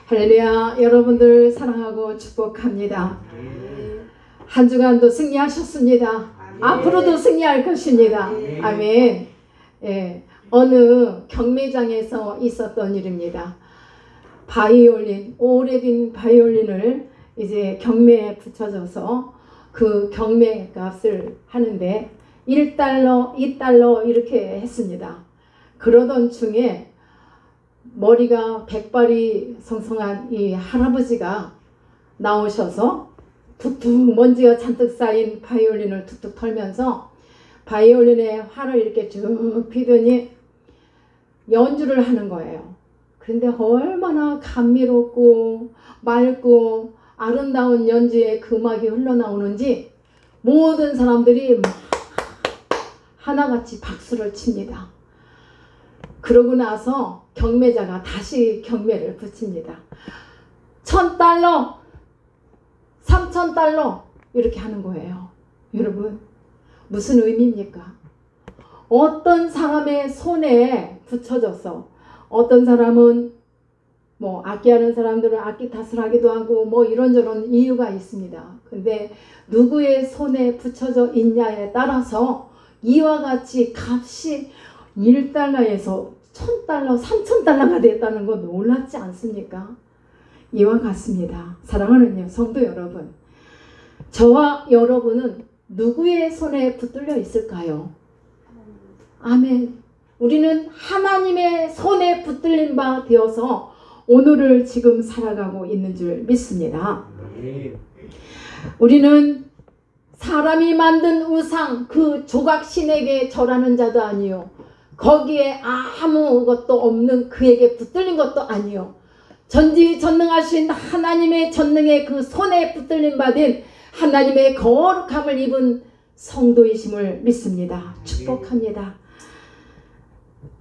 할렐루야. 여러분들 사랑하고 축복합니다. 한 주간도 승리하셨습니다. 앞으로도 승리할 것입니다. 아멘. 예, 어느 경매장에서 있었던 일입니다. 바이올린, 오래된 바이올린을 이제 경매에 붙여줘서 그 경매 값을 하는데 1달러, 2달러 이렇게 했습니다. 그러던 중에 머리가 백발이 성성한 이 할아버지가 나오셔서 툭툭 먼지가 잔뜩 쌓인 바이올린을 툭툭 털면서 바이올린에 활을 이렇게 쭉 피더니 연주를 하는 거예요. 그런데 얼마나 감미롭고 맑고 아름다운 연주의 그 음악이 흘러나오는지 모든 사람들이 하나같이 박수를 칩니다. 그러고 나서 경매자가 다시 경매를 붙입니다. 1,000달러, 3,000달러 이렇게 하는 거예요. 여러분, 무슨 의미입니까? 어떤 사람의 손에 붙여져서 어떤 사람은 뭐 악기하는 사람들은 악기 탓을 하기도 하고 뭐 이런저런 이유가 있습니다. 근데 누구의 손에 붙여져 있냐에 따라서 이와 같이 값이 1달러에서 1,000달러, 3,000달러가 됐다는 거 놀랍지 않습니까? 이와 같습니다. 사랑하는 성도 여러분, 저와 여러분은 누구의 손에 붙들려 있을까요? 아멘. 우리는 하나님의 손에 붙들린 바 되어서 오늘을 지금 살아가고 있는 줄 믿습니다. 우리는 사람이 만든 우상, 그 조각신에게 절하는 자도 아니요, 거기에 아무것도 없는 그에게 붙들린 것도 아니요, 전지전능하신 하나님의 전능의 그 손에 붙들림 받은 하나님의 거룩함을 입은 성도이심을 믿습니다. 축복합니다.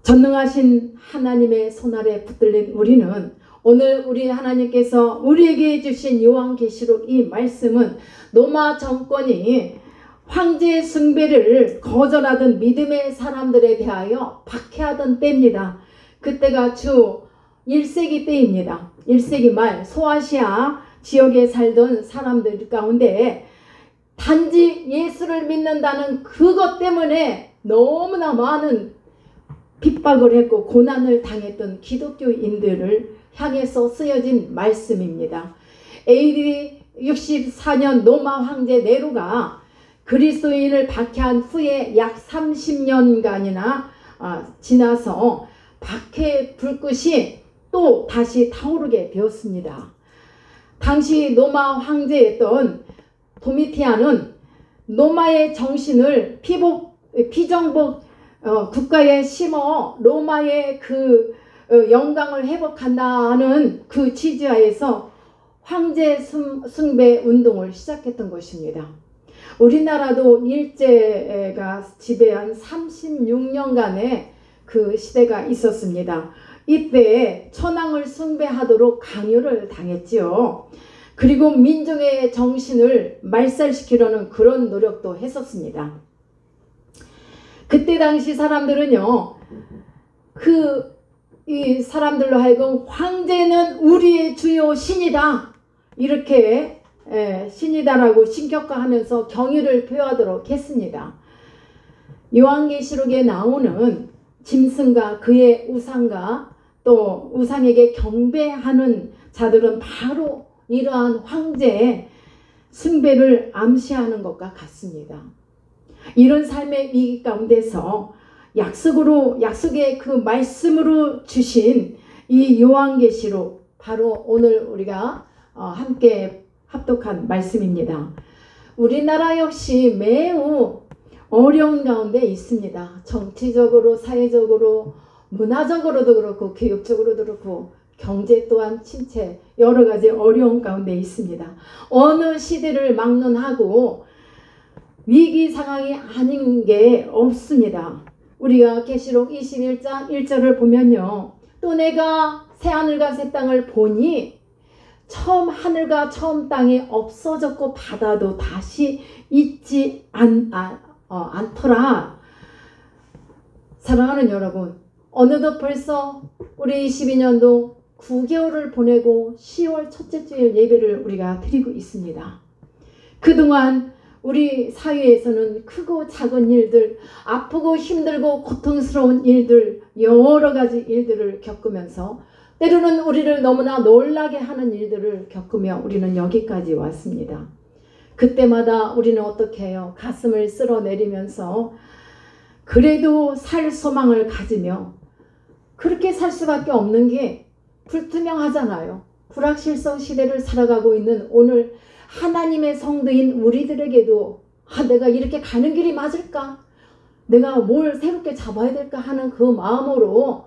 전능하신 하나님의 손 아래 붙들린 우리는 오늘 우리 하나님께서 우리에게 주신 요한계시록 이 말씀은 로마 정권이 황제 숭배를 거절하던 믿음의 사람들에 대하여 박해하던 때입니다. 그때가 주 1세기 때입니다. 1세기 말 소아시아 지역에 살던 사람들 가운데 단지 예수를 믿는다는 그것 때문에 너무나 많은 핍박을 했고 고난을 당했던 기독교인들을 향해서 쓰여진 말씀입니다. AD 64년 로마 황제 네로가 그리스도인을 박해한 후에 약 30년간이나 지나서 박해 불꽃이 또 다시 타오르게 되었습니다. 당시 로마 황제였던 도미티안은 로마의 정신을 피정복 국가에 심어 로마의 그 영광을 회복한다는 그 취지하에서 황제 숭배 운동을 시작했던 것입니다. 우리나라도 일제가 지배한 36년간의 그 시대가 있었습니다. 이때 천황을 숭배하도록 강요를 당했지요. 그리고 민족의 정신을 말살시키려는 그런 노력도 했었습니다. 그때 당시 사람들은요, 이 사람들로 하여금 황제는 우리의 주요 신이다, 이렇게 신이다라고 신격화하면서 경의를 표하도록 했습니다. 요한계시록에 나오는 짐승과 그의 우상과 또 우상에게 경배하는 자들은 바로 이러한 황제의 숭배를 암시하는 것과 같습니다. 이런 삶의 위기 가운데서 약속의 그 말씀으로 주신 이 요한계시록, 바로 오늘 우리가 함께 합독한 말씀입니다. 우리나라 역시 매우 어려운 가운데 있습니다. 정치적으로, 사회적으로, 문화적으로도 그렇고 교육적으로도 그렇고 경제 또한 침체, 여러 가지 어려운 가운데 있습니다. 어느 시대를 막론하고 위기 상황이 아닌 게 없습니다. 우리가 계시록 21장 1절을 보면요, 또 내가 새하늘과 새 땅을 보니 처음 하늘과 처음 땅이 없어졌고 바다도 다시 있지 않더라. 사랑하는 여러분, 어느덧 벌써 우리 22년도 9개월을 보내고 10월 첫째 주일 예배를 우리가 드리고 있습니다. 그동안 우리 사회에서는 크고 작은 일들, 아프고 힘들고 고통스러운 일들, 여러 가지 일들을 겪으면서 때로는 우리를 너무나 놀라게 하는 일들을 겪으며 우리는 여기까지 왔습니다. 그때마다 우리는 어떻게 해요? 가슴을 쓸어내리면서 그래도 살 소망을 가지며 그렇게 살 수밖에 없는 게 불투명하잖아요. 불확실성 시대를 살아가고 있는 오늘 하나님의 성도인 우리들에게도 내가 이렇게 가는 길이 맞을까? 내가 뭘 새롭게 잡아야 될까 하는 그 마음으로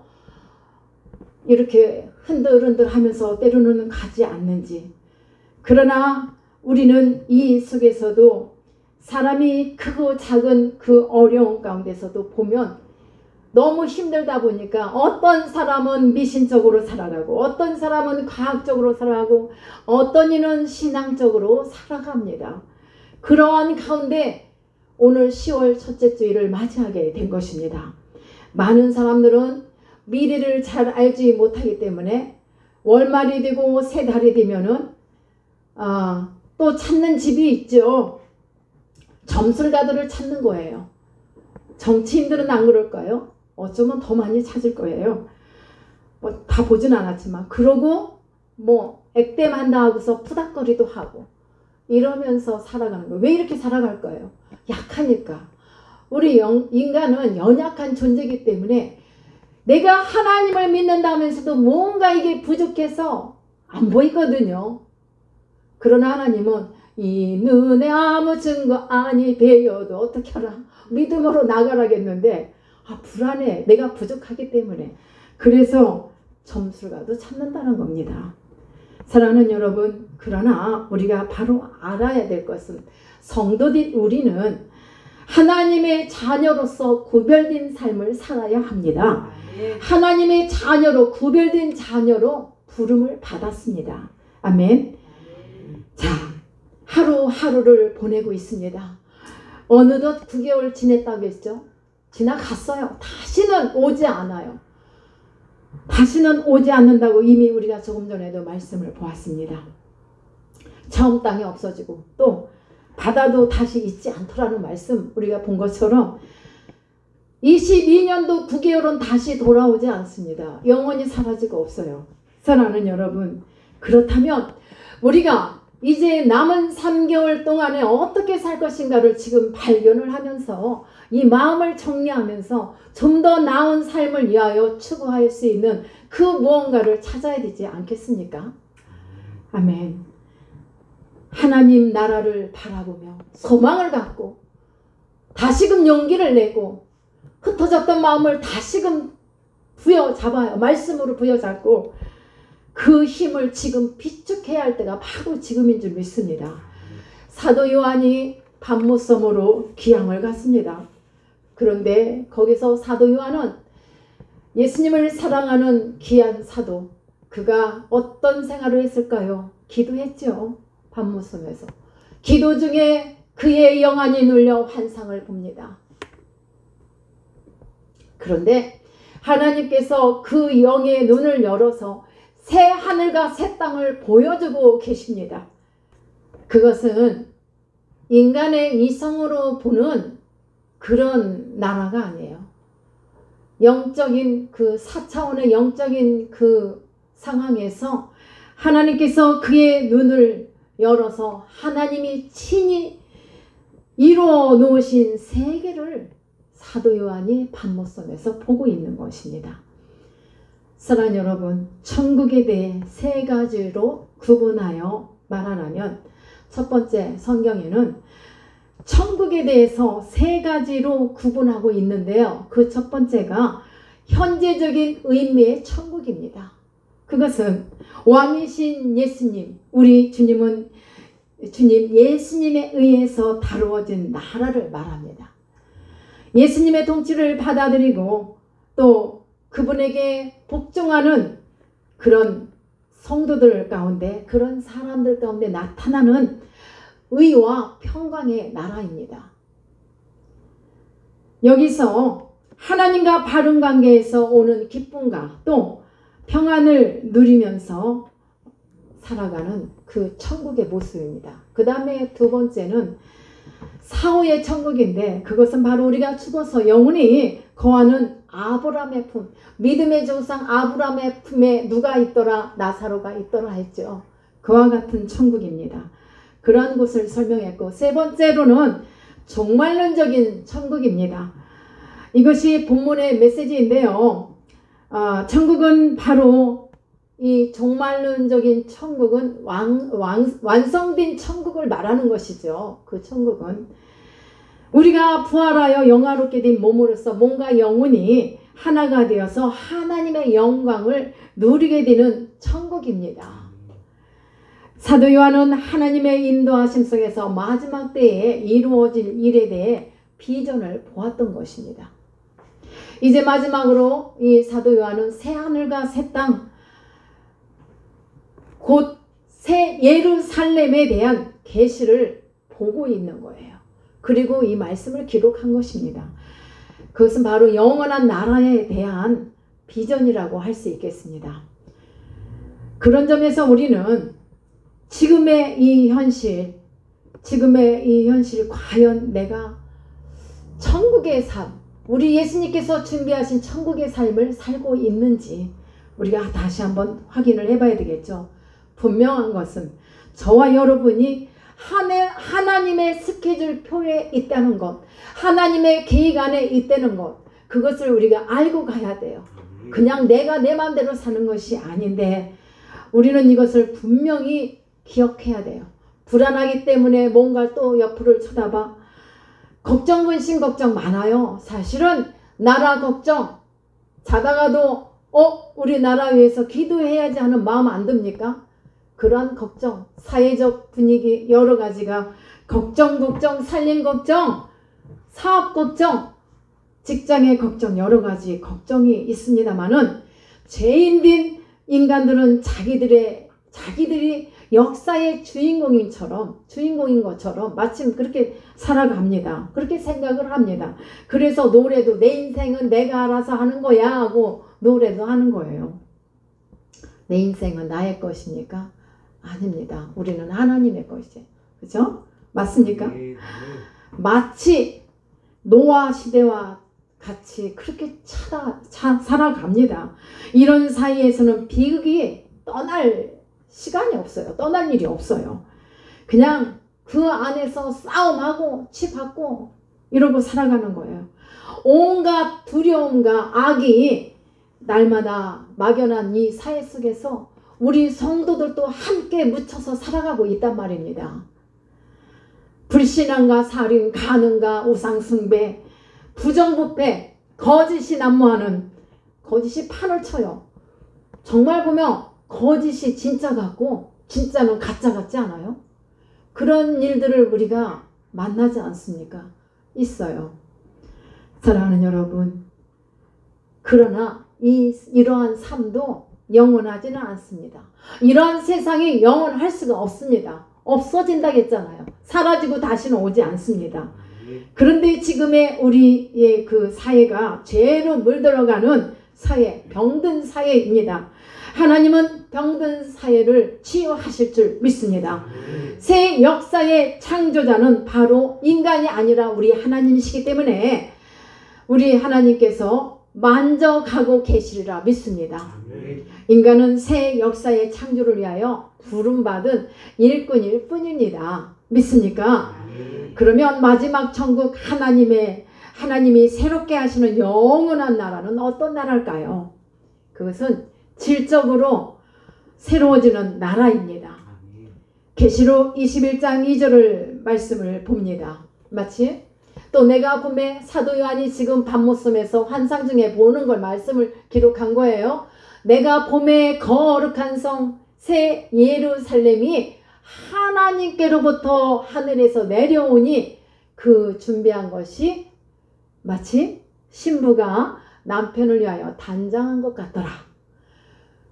이렇게 흔들흔들 하면서 때로는 가지 않는지. 그러나 우리는 이 속에서도 사람이 크고 작은 그 어려운 가운데서도 보면 너무 힘들다 보니까 어떤 사람은 미신적으로 살아가고 어떤 사람은 과학적으로 살아가고 어떤 이는 신앙적으로 살아갑니다. 그러한 가운데 오늘 10월 첫째 주일을 맞이하게 된 것입니다. 많은 사람들은 미래를 잘 알지 못하기 때문에 월말이 되고 새 달이 되면은 또 찾는 집이 있죠. 점술가들을 찾는 거예요. 정치인들은 안 그럴까요? 어쩌면 더 많이 찾을 거예요. 다 보진 않았지만 그러고 액땜한다 하고서 푸닥거리도 하고 이러면서 살아가는 거예요. 왜 이렇게 살아갈 거예요? 약하니까. 우리 인간은 연약한 존재이기 때문에 내가 하나님을 믿는다면서도 뭔가 이게 부족해서 안 보이거든요. 그러나 하나님은 이 눈에 아무 증거 아니 배여도 어떻게 하라? 믿음으로 나가라겠는데 불안해. 내가 부족하기 때문에. 그래서 점술가도 찾는다는 겁니다. 사랑하는 여러분, 그러나 우리가 바로 알아야 될 것은 성도된 우리는 하나님의 자녀로서 구별된 삶을 살아야 합니다. 하나님의 자녀로 구별된 자녀로 부름을 받았습니다. 아멘. 자, 하루하루를 보내고 있습니다. 어느덧 9개월 지냈다고 했죠. 지나갔어요. 다시는 오지 않아요. 다시는 오지 않는다고 이미 우리가 조금 전에도 말씀을 보았습니다. 처음 땅이 없어지고 또 바다도 다시 있지 않더라는 말씀 우리가 본 것처럼 22년도 9개월은 다시 돌아오지 않습니다. 영원히 사라지고 없어요. 사랑하는 여러분, 그렇다면 우리가 이제 남은 3개월 동안에 어떻게 살 것인가를 지금 발견을 하면서 이 마음을 정리하면서 좀 더 나은 삶을 위하여 추구할 수 있는 그 무언가를 찾아야 되지 않겠습니까? 아멘. 하나님 나라를 바라보며 소망을 갖고 다시금 용기를 내고 흩어졌던 마음을 다시금 부여잡아요. 말씀으로 부여잡고 그 힘을 지금 비축해야 할 때가 바로 지금인 줄 믿습니다. 사도 요한이 밤무섬으로 귀향을 갔습니다. 그런데 거기서 사도 요한은 예수님을 사랑하는 귀한 사도, 그가 어떤 생활을 했을까요? 기도했죠. 밤무섬에서. 기도 중에 그의 영안이 눌려 환상을 봅니다. 그런데 하나님께서 그 영의 눈을 열어서 새 하늘과 새 땅을 보여주고 계십니다. 그것은 인간의 이성으로 보는 그런 나라가 아니에요. 영적인 그 4차원의 영적인 그 상황에서 하나님께서 그의 눈을 열어서 하나님이 친히 이루어 놓으신 세계를 사도 요한이 밤무섬에서 보고 있는 것입니다. 사랑하는 여러분, 천국에 대해 세 가지로 구분하여 말하라면 첫 번째, 성경에는 천국에 대해서 세 가지로 구분하고 있는데요. 그 첫 번째가 현재적인 의미의 천국입니다. 그것은 왕이신 예수님, 우리 주님 예수님에 의해서 다루어진 나라를 말합니다. 예수님의 통치를 받아들이고 또 그분에게 복종하는 그런 성도들 가운데, 그런 사람들 가운데 나타나는 의와 평강의 나라입니다. 여기서 하나님과 바른 관계에서 오는 기쁨과 또 평안을 누리면서 살아가는 그 천국의 모습입니다. 그 다음에 두 번째는 사후의 천국인데 그것은 바로 우리가 죽어서 영원히 거하는 아브라함의 품, 믿음의 조상 아브라함의 품에 누가 있더라? 나사로가 있더라 했죠. 그와 같은 천국입니다. 그러한 곳을 설명했고, 세 번째로는 종말론적인 천국입니다. 이것이 본문의 메시지인데요. 천국은 바로 이 종말론적인 천국은 완성된 천국을 말하는 것이죠. 그 천국은 우리가 부활하여 영화롭게 된 몸으로서 몸과 영혼이 하나가 되어서 하나님의 영광을 누리게 되는 천국입니다. 사도 요한은 하나님의 인도하심 속에서 마지막 때에 이루어질 일에 대해 비전을 보았던 것입니다. 이제 마지막으로 이 사도 요한은 새 하늘과 새 땅, 곧 새 예루살렘에 대한 계시를 보고 있는 거예요. 그리고 이 말씀을 기록한 것입니다. 그것은 바로 영원한 나라에 대한 비전이라고 할 수 있겠습니다. 그런 점에서 우리는 지금의 이 현실 과연 내가 천국의 삶, 우리 예수님께서 준비하신 천국의 삶을 살고 있는지 우리가 다시 한번 확인을 해봐야 되겠죠. 분명한 것은 저와 여러분이 하나님의 스케줄표에 있다는 것, 하나님의 계획 안에 있다는 것, 그것을 우리가 알고 가야 돼요. 그냥 내가 내 마음대로 사는 것이 아닌데 우리는 이것을 분명히 기억해야 돼요. 불안하기 때문에 뭔가 또 옆을 쳐다봐. 걱정, 근심, 걱정 많아요. 사실은 나라 걱정, 자다가도 우리 나라 위해서 기도해야지 하는 마음 안 듭니까? 그러한 걱정, 사회적 분위기 여러 가지가 걱정, 살림 걱정, 사업 걱정, 직장의 걱정, 여러 가지 걱정이 있습니다만은 죄인된 인간들은 자기들이 역사의 주인공인 것처럼 마침 그렇게 살아갑니다. 그렇게 생각을 합니다. 그래서 노래도 내 인생은 내가 알아서 하는 거야 하고 노래도 하는 거예요. 내 인생은 나의 것입니까? 아닙니다. 우리는 하나님의 것이에요. 그죠? 맞습니까? 마치 노아 시대와 같이 그렇게 살아갑니다. 이런 사이에서는 비극이 떠날 시간이 없어요. 떠날 일이 없어요. 그냥 그 안에서 싸움하고 치받고 이러고 살아가는 거예요. 온갖 두려움과 악이 날마다 막연한 이 사회 속에서 우리 성도들도 함께 묻혀서 살아가고 있단 말입니다. 불신앙과 살인, 간음과 우상숭배, 부정부패, 거짓이 난무하는, 거짓이 판을 쳐요. 정말 보면 거짓이 진짜 같고 진짜는 가짜 같지 않아요? 그런 일들을 우리가 만나지 않습니까? 있어요. 사랑하는 여러분, 그러나 이러한 삶도 영원하지는 않습니다. 이러한 세상이 영원할 수가 없습니다. 없어진다고 했잖아요. 사라지고 다시는 오지 않습니다. 그런데 지금의 우리의 그 사회가 죄로 물들어가는 사회, 병든 사회입니다. 하나님은 병든 사회를 치유하실 줄 믿습니다. 새 역사의 창조자는 바로 인간이 아니라 우리 하나님이시기 때문에 우리 하나님께서 만져가고 계시리라 믿습니다. 인간은 새 역사의 창조를 위하여 부름받은 일꾼일 뿐입니다. 믿습니까? 그러면 마지막 천국 하나님이 새롭게 하시는 영원한 나라는 어떤 나라일까요? 그것은 질적으로 새로워지는 나라입니다. 계시록 21장 2절을 말씀을 봅니다. 마치 또 내가 봄에 사도 요한이 지금 밤모섬에서 환상 중에 보는 걸 말씀을 기록한 거예요. 내가 봄에 거룩한 성 새 예루살렘이 하나님께로부터 하늘에서 내려오니 그 준비한 것이 마치 신부가 남편을 위하여 단장한 것 같더라.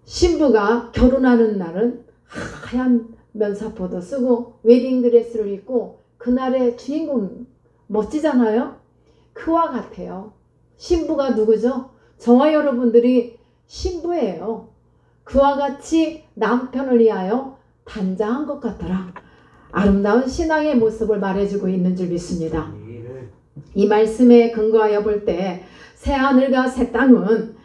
신부가 결혼하는 날은 하얀 면사포도 쓰고 웨딩드레스를 입고 그날의 주인공 멋지잖아요. 그와 같아요. 신부가 누구죠? 저와 여러분들이 신부예요. 그와 같이 남편을 위하여 단장한 것 같더라. 아름다운 신앙의 모습을 말해주고 있는 줄 믿습니다. 이 말씀에 근거하여 볼 때 새하늘과 새 땅은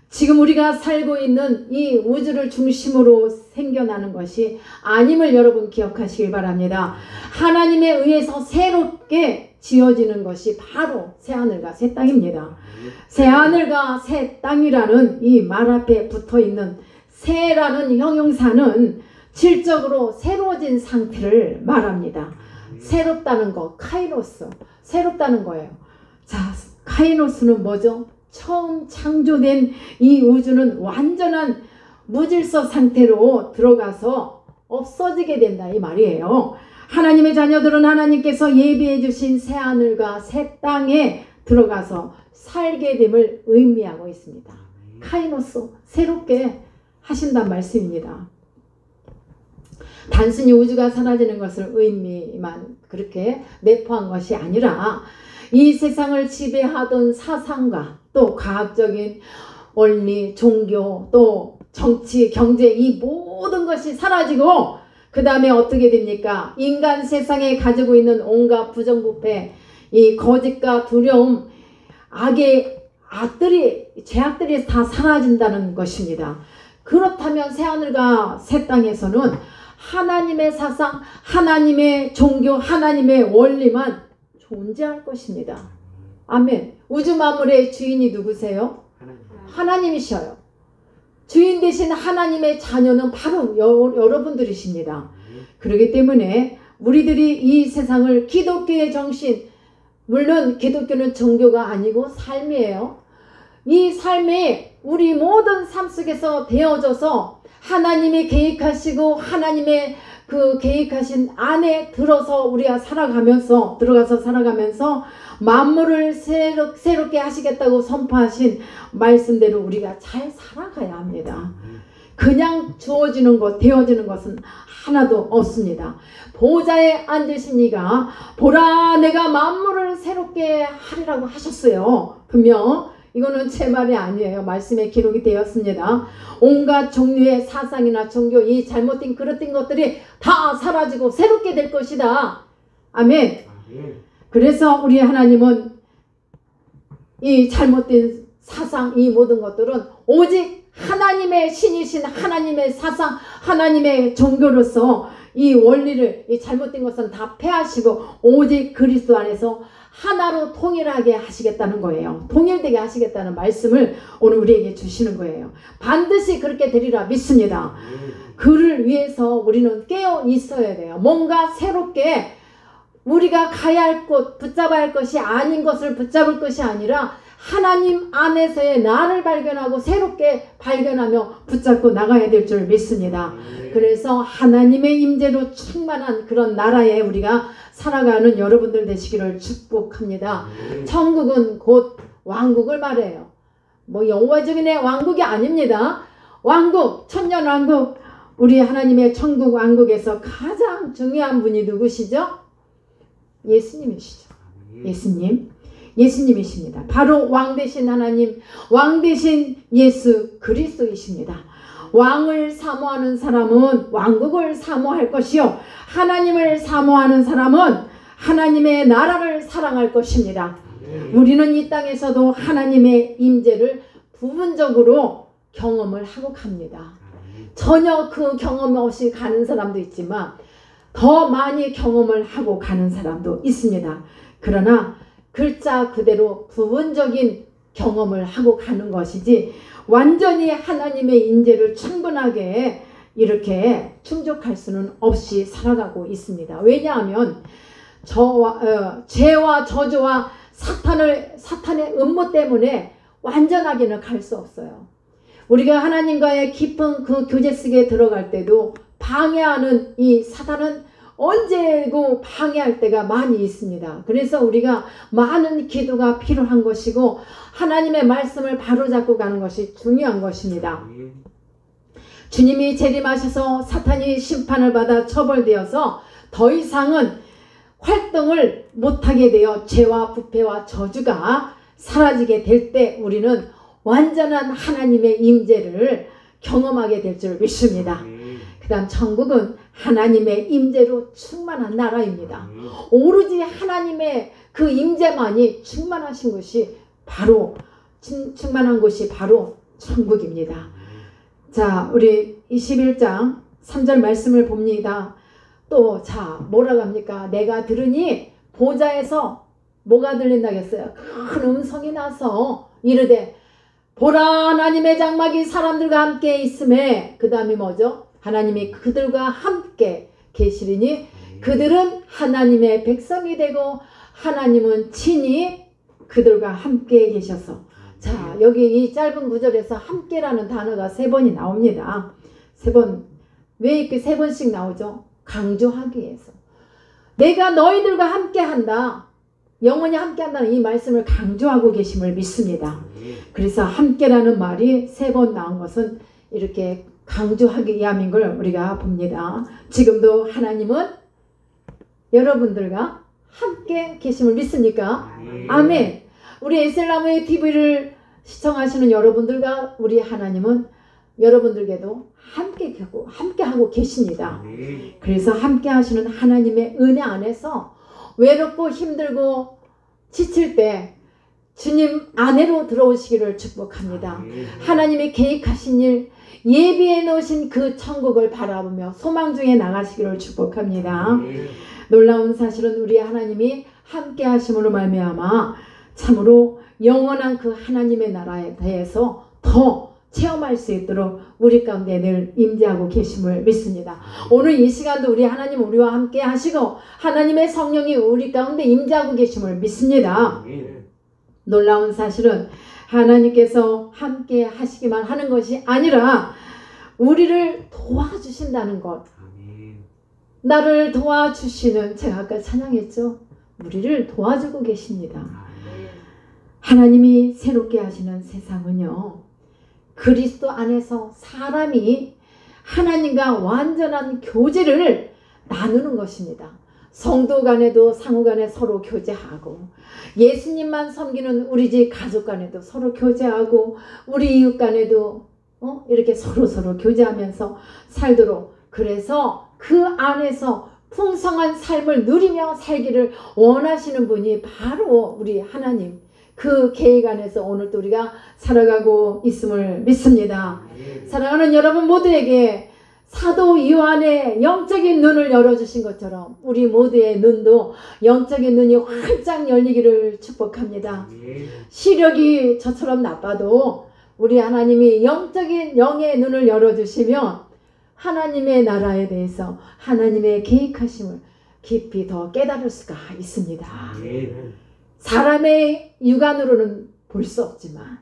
지금 우리가 살고 있는 이 우주를 중심으로 생겨나는 것이 아님을 여러분 기억하시길 바랍니다. 하나님에 의해서 새롭게 지어지는 것이 바로 새하늘과 새 땅입니다. 새하늘과 새 땅이라는 이 말 앞에 붙어있는 새라는 형용사는 질적으로 새로워진 상태를 말합니다. 새롭다는 거, 카이노스, 새롭다는 거예요. 자, 카이노스는 뭐죠? 처음 창조된 이 우주는 완전한 무질서 상태로 들어가서 없어지게 된다 이 말이에요. 하나님의 자녀들은 하나님께서 예비해 주신 새하늘과 새 땅에 들어가서 살게 됨을 의미하고 있습니다. 카이노스, 새롭게 하신단 말씀입니다. 단순히 우주가 사라지는 것을 의미만 그렇게 내포한 것이 아니라 이 세상을 지배하던 사상과 또 과학적인 원리, 종교, 또 정치, 경제 이 모든 것이 사라지고 그 다음에 어떻게 됩니까? 인간 세상에 가지고 있는 온갖 부정부패, 이 거짓과 두려움, 죄악들이 다 사라진다는 것입니다. 그렇다면 새하늘과 새 땅에서는 하나님의 사상, 하나님의 종교, 하나님의 원리만 존재할 것입니다. 아멘. 우주 만물의 주인이 누구세요? 하나님이셔요. 주인 되신 하나님의 자녀는 바로 여러분들이십니다. 그렇기 때문에 우리들이 이 세상을 기독교의 정신, 물론 기독교는 종교가 아니고 삶이에요. 이 삶이 우리 모든 삶 속에서 되어져서 하나님이 계획하시고 하나님의 그 계획하신 안에 들어가서 살아가면서 만물을 새롭게 하시겠다고 선포하신 말씀대로 우리가 잘 살아가야 합니다. 그냥 주어지는 것, 되어지는 것은 하나도 없습니다. 보좌에 앉으신 이가 보라 내가 만물을 새롭게 하리라고 하셨어요. 분명 이거는 제 말이 아니에요. 말씀에 기록이 되었습니다. 온갖 종류의 사상이나 종교, 이 잘못된 그릇된 것들이 다 사라지고 새롭게 될 것이다. 아멘. 그래서 우리 하나님은 이 잘못된 사상, 이 모든 것들은 오직 하나님의 신이신 하나님의 사상, 하나님의 종교로서 이 원리를, 이 잘못된 것은 다 폐하시고 오직 그리스도 안에서 하나로 통일하게 하시겠다는 거예요. 통일되게 하시겠다는 말씀을 오늘 우리에게 주시는 거예요. 반드시 그렇게 되리라 믿습니다. 그를 위해서 우리는 깨어 있어야 돼요. 뭔가 새롭게 우리가 가야 할 곳, 붙잡아야 할 것이 아닌 것을 붙잡을 것이 아니라 하나님 안에서의 나를 발견하고 새롭게 발견하며 붙잡고 나가야 될 줄 믿습니다. 그래서 하나님의 임재로 충만한 그런 나라에 우리가 살아가는 여러분들 되시기를 축복합니다. 천국은 곧 왕국을 말해요. 뭐 영화적인 왕국이 아닙니다. 왕국, 천년왕국, 우리 하나님의 천국 왕국에서 가장 중요한 분이 누구시죠? 예수님이시죠. 예수님이십니다. 바로 왕 되신 하나님, 왕 되신 예수 그리스도이십니다. 왕을 사모하는 사람은 왕국을 사모할 것이요, 하나님을 사모하는 사람은 하나님의 나라를 사랑할 것입니다. 우리는 이 땅에서도 하나님의 임재를 부분적으로 경험을 하고 갑니다. 전혀 그 경험 없이 가는 사람도 있지만 더 많이 경험을 하고 가는 사람도 있습니다. 그러나 글자 그대로 부분적인 경험을 하고 가는 것이지 완전히 하나님의 인재를 충분하게 이렇게 충족할 수는 없이 살아가고 있습니다. 왜냐하면 죄와 저주와 사탄의 음모 때문에 완전하게는 갈 수 없어요. 우리가 하나님과의 깊은 그 교제 속에 들어갈 때도 방해하는 이 사탄은 언제고 방해할 때가 많이 있습니다. 그래서 우리가 많은 기도가 필요한 것이고 하나님의 말씀을 바로잡고 가는 것이 중요한 것입니다. 주님이 재림하셔서 사탄이 심판을 받아 처벌되어서 더 이상은 활동을 못하게 되어 죄와 부패와 저주가 사라지게 될 때 우리는 완전한 하나님의 임재를 경험하게 될 줄 믿습니다. 그 다음 천국은 하나님의 임재로 충만한 나라입니다. 오로지 하나님의 그 임재만이 충만하신 것이 바로 충만한 곳이 바로 천국입니다. 자, 우리 21장 3절 말씀을 봅니다. 또 자 뭐라고 합니까? 내가 들으니 보좌에서 뭐가 들린다겠어요? 큰 음성이 나서 이르되 보라 하나님의 장막이 사람들과 함께 있음에 그 다음이 뭐죠? 하나님이 그들과 함께 계시리니 그들은 하나님의 백성이 되고 하나님은 친히 그들과 함께 계셔서. 자, 여기 이 짧은 구절에서 함께라는 단어가 3번이 나옵니다. 3번. 왜 이렇게 3번씩 나오죠? 강조하기 위해서. 내가 너희들과 함께한다. 영원히 함께한다는 이 말씀을 강조하고 계심을 믿습니다. 그래서 함께라는 말이 3번 나온 것은 이렇게 강조하기 위함인 걸 우리가 봅니다. 지금도 하나님은 여러분들과 함께 계심을 믿습니까? 아멘. 우리 에셀나무의 TV를 시청하시는 여러분들과 우리 하나님은 여러분들께도 함께하고 계십니다. 그래서 함께 하시는 하나님의 은혜 안에서 외롭고 힘들고 지칠 때 주님 안으로 들어오시기를 축복합니다. 하나님이 계획하신 일, 예비해 놓으신 그 천국을 바라보며 소망 중에 나가시기를 축복합니다. 놀라운 사실은 우리 하나님이 함께 하심으로 말미암아 참으로 영원한 그 하나님의 나라에 대해서 더 체험할 수 있도록 우리 가운데 늘 임재하고 계심을 믿습니다. 오늘 이 시간도 우리 하나님 우리와 함께 하시고 하나님의 성령이 우리 가운데 임재하고 계심을 믿습니다. 놀라운 사실은 하나님께서 함께 하시기만 하는 것이 아니라 우리를 도와주신다는 것. 나를 도와주시는, 제가 아까 찬양했죠. 우리를 도와주고 계십니다. 하나님이 새롭게 하시는 세상은요, 그리스도 안에서 사람이 하나님과 완전한 교제를 나누는 것입니다. 성도 간에도 상호 간에 서로 교제하고, 예수님만 섬기는 우리 집 가족 간에도 서로 교제하고, 우리 이웃 간에도 이렇게 서로 교제하면서 살도록, 그래서 그 안에서 풍성한 삶을 누리며 살기를 원하시는 분이 바로 우리 하나님, 그 계획 안에서 오늘도 우리가 살아가고 있음을 믿습니다. 사랑하는 여러분 모두에게 사도 요한의 영적인 눈을 열어주신 것처럼 우리 모두의 눈도 영적인 눈이 활짝 열리기를 축복합니다. 시력이 저처럼 나빠도 우리 하나님이 영적인 영의 눈을 열어주시면 하나님의 나라에 대해서 하나님의 계획하심을 깊이 더 깨달을 수가 있습니다. 사람의 육안으로는 볼 수 없지만,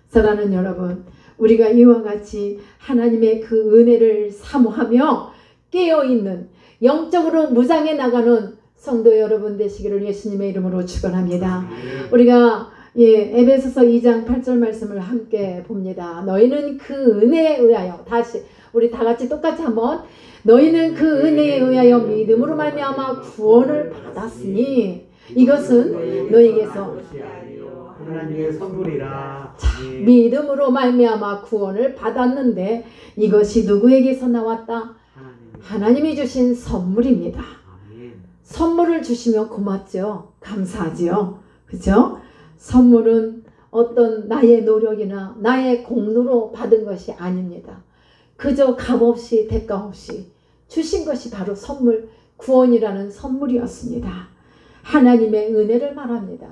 사랑하는 여러분, 우리가 이와 같이 하나님의 그 은혜를 사모하며 깨어있는, 영적으로 무장해 나가는 성도 여러분 되시기를 예수님의 이름으로 축원합니다. 우리가 에베소서 2장 8절 말씀을 함께 봅니다. 너희는 그 은혜에 의하여, 다시 우리 다 같이 똑같이 한번, 너희는 그 은혜에 의하여 믿음으로 말미암아 구원을 받았으니 이것은 너희에게서 하나님의 선물이라. 믿음으로 말미암아 구원을 받았는데 이것이 누구에게서 나왔다? 하나님이 주신 선물입니다. 선물을 주시면 고맙죠. 감사하지요. 그죠? 선물은 어떤 나의 노력이나 나의 공로로 받은 것이 아닙니다. 그저 값없이 대가 없이 주신 것이 바로 선물, 구원이라는 선물이었습니다. 하나님의 은혜를 말합니다.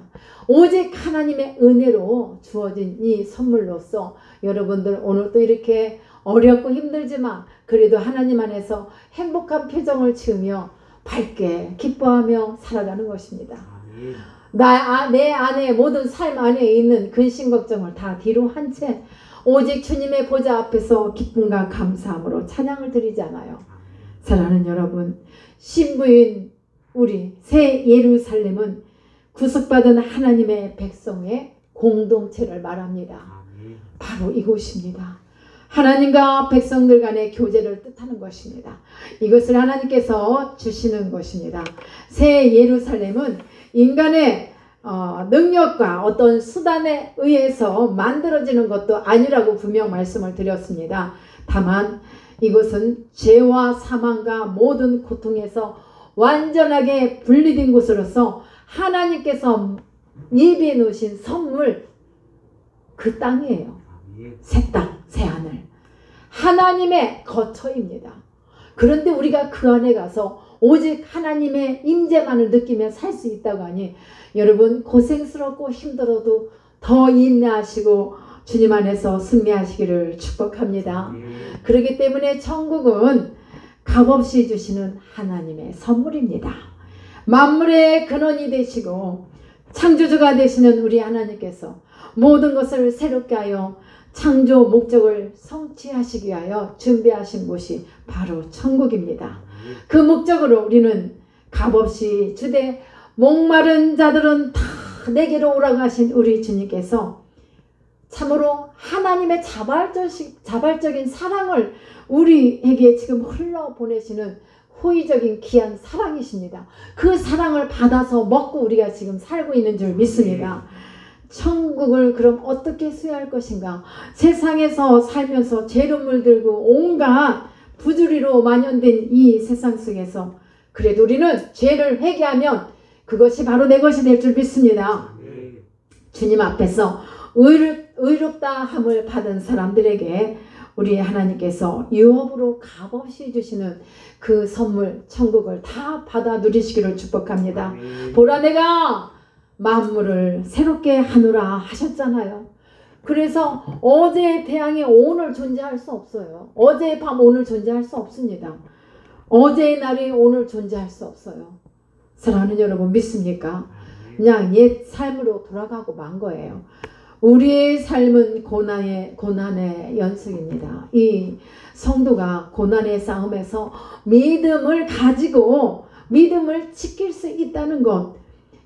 오직 하나님의 은혜로 주어진 이 선물로서 여러분들 오늘 또 이렇게 어렵고 힘들지만 그래도 하나님 안에서 행복한 표정을 지으며 밝게 기뻐하며 살아가는 것입니다. 내 안에 모든 삶 안에 있는 근심 걱정을 다 뒤로 한 채 오직 주님의 보좌 앞에서 기쁨과 감사함으로 찬양을 드리잖아요. 사랑하는 여러분, 신부인 우리 새 예루살렘은 구속받은 하나님의 백성의 공동체를 말합니다. 바로 이곳입니다. 하나님과 백성들 간의 교제를 뜻하는 것입니다. 이것을 하나님께서 주시는 것입니다. 새 예루살렘은 인간의 능력과 어떤 수단에 의해서 만들어지는 것도 아니라고 분명 말씀을 드렸습니다. 다만 이것은 죄와 사망과 모든 고통에서 완전하게 분리된 곳으로서 하나님께서 예비해 놓으신 선물, 그 땅이에요. 새 땅, 새 하늘. 하나님의 거처입니다. 그런데 우리가 그 안에 가서 오직 하나님의 임재만을 느끼며 살 수 있다고 하니 여러분 고생스럽고 힘들어도 더 인내하시고 주님 안에서 승리하시기를 축복합니다. 그렇기 때문에 천국은 값없이 주시는 하나님의 선물입니다. 만물의 근원이 되시고 창조주가 되시는 우리 하나님께서 모든 것을 새롭게 하여 창조 목적을 성취하시기 위하여 준비하신 곳이 바로 천국입니다. 그 목적으로 우리는 값없이 주되 목마른 자들은 다 내게로 오라고 하신 우리 주님께서 참으로 하나님의 자발적인 사랑을 우리에게 지금 흘러보내시는 호의적인 귀한 사랑이십니다. 그 사랑을 받아서 먹고 우리가 지금 살고 있는 줄 믿습니다. 천국을 그럼 어떻게 수여할 것인가? 세상에서 살면서 죄로 물들고 온갖 부주리로 만연된 이 세상 속에서 그래도 우리는 죄를 회개하면 그것이 바로 내 것이 될 줄 믿습니다. 주님 앞에서 의롭다 함을 받은 사람들에게 우리 하나님께서 유업으로 값없이 주시는 그 선물 천국을 다 받아 누리시기를 축복합니다. 보라 내가 만물을 새롭게 하노라 하셨잖아요. 그래서 어제의 태양이 오늘 존재할 수 없어요. 어제의 밤 오늘 존재할 수 없습니다. 어제의 날이 오늘 존재할 수 없어요. 사랑하는 여러분 믿습니까? 그냥 옛 삶으로 돌아가고 만 거예요. 우리의 삶은 고난의 연속입니다. 이 성도가 고난의 싸움에서 믿음을 가지고 믿음을 지킬 수 있다는 것,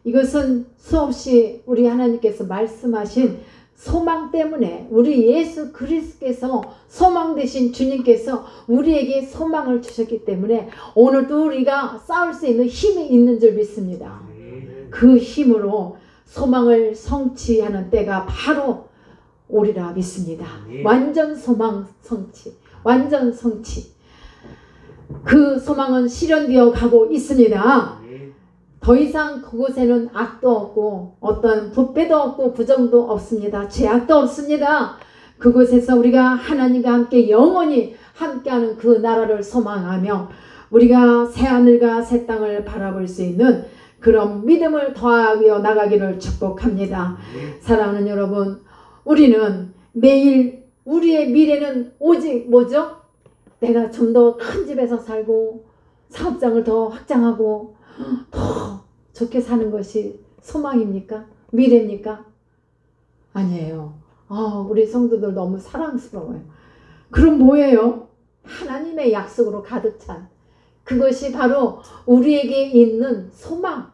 이것은 수없이 우리 하나님께서 말씀하신 소망 때문에 우리 예수 그리스도께서 소망 되신 주님께서 우리에게 소망을 주셨기 때문에 오늘도 우리가 싸울 수 있는 힘이 있는 줄 믿습니다. 그 힘으로 소망을 성취하는 때가 바로 오리라 믿습니다. 완전 소망 성취, 완전 성취. 그 소망은 실현되어 가고 있습니다. 더 이상 그곳에는 악도 없고 어떤 부패도 없고 부정도 없습니다. 죄악도 없습니다. 그곳에서 우리가 하나님과 함께 영원히 함께하는 그 나라를 소망하며 우리가 새하늘과 새 땅을 바라볼 수 있는 그런 믿음을 더하여 나가기를 축복합니다. 사랑하는 여러분, 우리는 매일 우리의 미래는 오직 뭐죠? 내가 좀 더 큰 집에서 살고 사업장을 더 확장하고 더 좋게 사는 것이 소망입니까? 미래입니까? 아니에요. 우리 성도들 너무 사랑스러워요. 그럼 뭐예요? 하나님의 약속으로 가득 찬 그것이 바로 우리에게 있는 소망,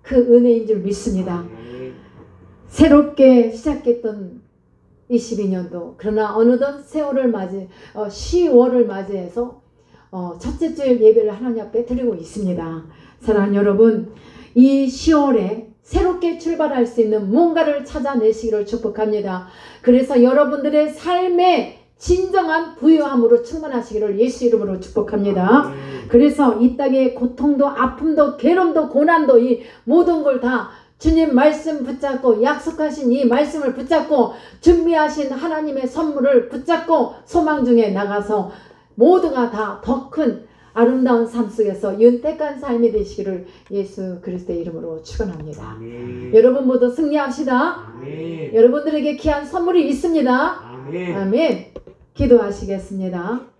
그 은혜인 줄 믿습니다. 새롭게 시작했던 22년도, 그러나 어느덧 세월을 10월을 맞이해서 첫째 주일 예배를 하나님 앞에 드리고 있습니다. 사랑하는 여러분, 이 10월에 새롭게 출발할 수 있는 뭔가를 찾아내시기를 축복합니다. 그래서 여러분들의 삶의 진정한 부유함으로 충만하시기를 예수 이름으로 축복합니다. 그래서 이 땅의 고통도 아픔도 괴로움도 고난도 이 모든 걸 다 주님 말씀 붙잡고 약속하신 이 말씀을 붙잡고 준비하신 하나님의 선물을 붙잡고 소망 중에 나가서 모두가 다 더 큰 아름다운 삶 속에서 윤택한 삶이 되시기를 예수 그리스도의 이름으로 축원합니다. 여러분 모두 승리합시다. 여러분들에게 귀한 선물이 있습니다. 아멘. 기도하시겠습니다.